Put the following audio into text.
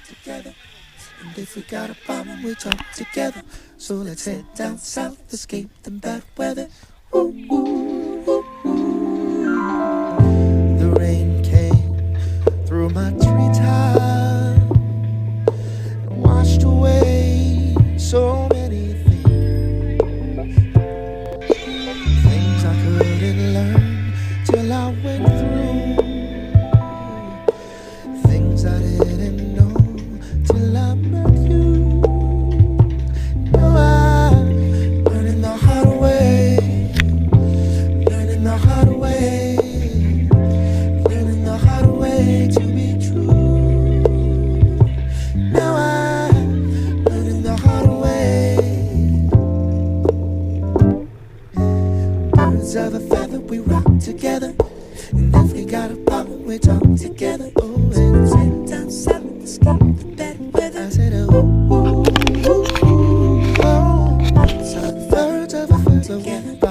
together. And if we got a problem, we talk together. So let's head down south, escape the bad weather. Ooh, ooh, ooh, ooh. The rain came through my treetop and washed away so many things I couldn't learn till I went through, things I didn't know till I met you. Now I'm learning the hard way, learning the hard way, learning the hard way to be true. Now I'm learning the hard way. Birds of a feather, we rock together. And if we got a problem, we talk together. Oh, and sit down south, escape the bad weather. I said, oh, ooh, ooh, ooh, oh. So birds of a feather, we rock together.